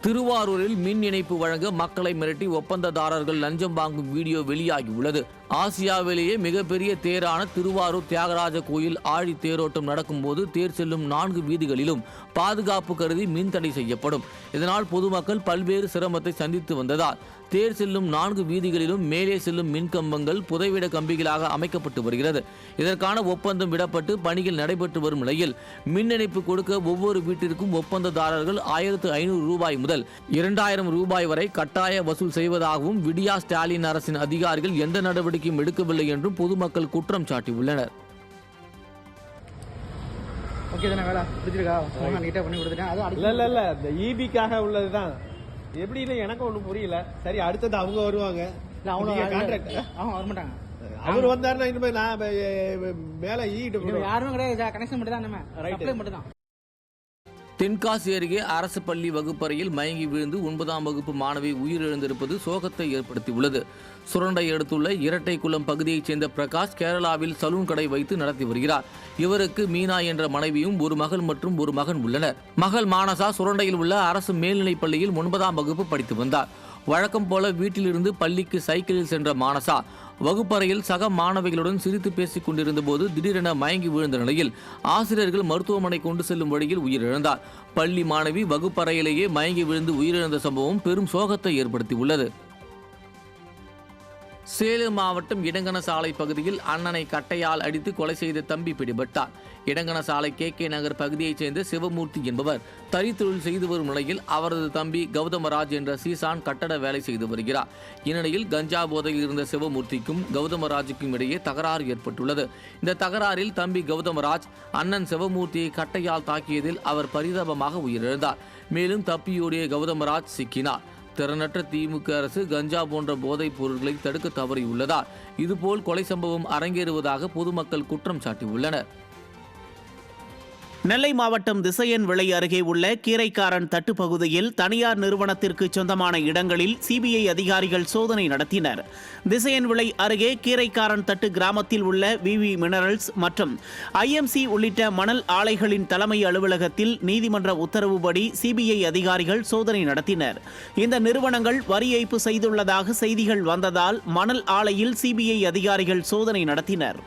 திருவாரூரில் மின் இணைப்பு வழங்க மக்களை மிரட்டி ஒப்பந்ததாரர்கள் லஞ்சம் வாங்கும் வீடியோ வெளியாகியுள்ளது. ஆசியாவிலேயே மிகப்பெரிய தேரான திருவாரூர் தியாகராஜ கோயில் ஆழி தேரோட்டம் நடக்கும்போது தேர் செல்லும் 4 வீதிகளிலும் பாதுகாப்பு கருதி மின் தடை செய்யப்படும். இதனால் பொதுமக்கள் பல்வேறு சிரமத்தை சந்தித்து வந்ததால் தேர் செல்லும் 4 வீதிகளிலும் மேலே செல்லும் மின் கம்பங்கள் புதைவிட கம்பிகளாக அமைக்கப்பட்டு வருகிறது. இதற்கான ஒப்பந்தம் விடப்பட்டு பணிகள் நடைபெற்று வரும் நிலையில் மின் இணைப்பு கொடுக்க ஒவ்வொரு வீட்டிற்கும் ஒப்பந்ததாரர்கள் 1500 ரூபாய் முதல் 2000 ரூபாய் வரை கட்டாய வசூல் செய்வதாகவும் விடியா ஸ்டாலின் அரசின் அதிகாரிகள் எந்த நடவடிக்கையும் எடுக்கவில்லை என்றும் பொதுமக்கள் குற்றம் சாட்டியுள்ளனர். எப்படி இல்லை எனக்கு ஒன்றும் புரியல. சரி, அடுத்தது அவங்க வருவாங்க. அவர் வந்தாருன்னா இனிமே நான் மேல யாரும் கிடையாது. கனெக்ஷன் மட்டும் தான். தென்காசி அருகே அரசு பள்ளி வகுப்பறையில் மயங்கி விழுந்து 9ஆம் வகுப்பு மாணவி உயிரிழந்திருப்பது சோகத்தை ஏற்படுத்தியுள்ளது. சுரண்டை அடுத்துள்ள இரட்டைக்குளம் பகுதியைச் சேர்ந்த பிரகாஷ் கேரளாவில் சலூன் கடை வைத்து நடத்தி வருகிறார். இவருக்கு மீனா என்ற மனைவியும் ஒரு மகள் மற்றும் ஒரு மகன் உள்ளனர். மகள் மானசா சுரண்டையில் உள்ள அரசு மேல்நிலைப் பள்ளியில் 9ஆம் வகுப்பு படித்து வந்தார். வழக்கம் போல வீட்டிலிருந்து பள்ளிக்கு சைக்கிளில் சென்ற மானசா வகுப்பறையில் சக மாணவிகளுடன் சிரித்து பேசிக் கொண்டிருந்த போது திடீரென மயங்கி விழுந்த நிலையில் ஆசிரியர்கள் மருத்துவமனை கொண்டு செல்லும் வழியில் உயிரிழந்தார். பள்ளி மாணவி வகுப்பறையிலேயே மயங்கி விழுந்து உயிரிழந்த சம்பவம் பெரும் சோகத்தை ஏற்படுத்தியுள்ளது. சேலம் மாவட்டம் இடங்கணசாலை பகுதியில் அண்ணனை கட்டையால் அடித்து கொலை செய்த தம்பி பிடிபட்டார். இடங்கணசாலை KK நகர் பகுதியைச் சேர்ந்த சிவமூர்த்தி என்பவர் தறித்தொழில் செய்து வரும் நிலையில் அவரது தம்பி கௌதமராஜ் என்ற சீசான் கட்டட வேலை செய்து வருகிறார். இந்நிலையில் கஞ்சா போதையில் இருந்த சிவமூர்த்திக்கும் கௌதமராஜுக்கும் இடையே தகராறு ஏற்பட்டுள்ளது. இந்த தகராறில் தம்பி கௌதமராஜ் அண்ணன் சிவமூர்த்தியை கட்டையால் தாக்கியதில் அவர் பரிதாபமாக உயிரிழந்தார். மேலும் தப்பியோடிய கௌதமராஜ் சிக்கினார். திறனற்ற திமுக அரசு கஞ்சா போன்ற போதைப் பொருட்களை தடுக்க தவறியுள்ளதால் இதுபோல் கொலை சம்பவம் அரங்கேறுவதாக பொதுமக்கள் குற்றம் சாட்டியுள்ளனர். நெல்லை மாவட்டம் திசையன் விளை அருகே உள்ள கீரைக்காரன் தட்டு பகுதியில் தனியார் நிறுவனத்திற்கு சொந்தமான இடங்களில் CBI அதிகாரிகள் சோதனை நடத்தினர். திசையன் விளை அருகே கீரைக்காரன் தட்டு கிராமத்தில் உள்ள VV மினரல்ஸ் மற்றும் IMC உள்ளிட்ட மணல் ஆலைகளின் தலைமை அலுவலகத்தில் நீதிமன்ற உத்தரவுப்படி CBI அதிகாரிகள் சோதனை நடத்தினர். இந்த நிறுவனங்கள் வரி ஏய்ப்பு செய்துள்ளதாக செய்திகள் வந்ததால் மணல் ஆலையில் CBI அதிகாரிகள் சோதனை நடத்தினர்.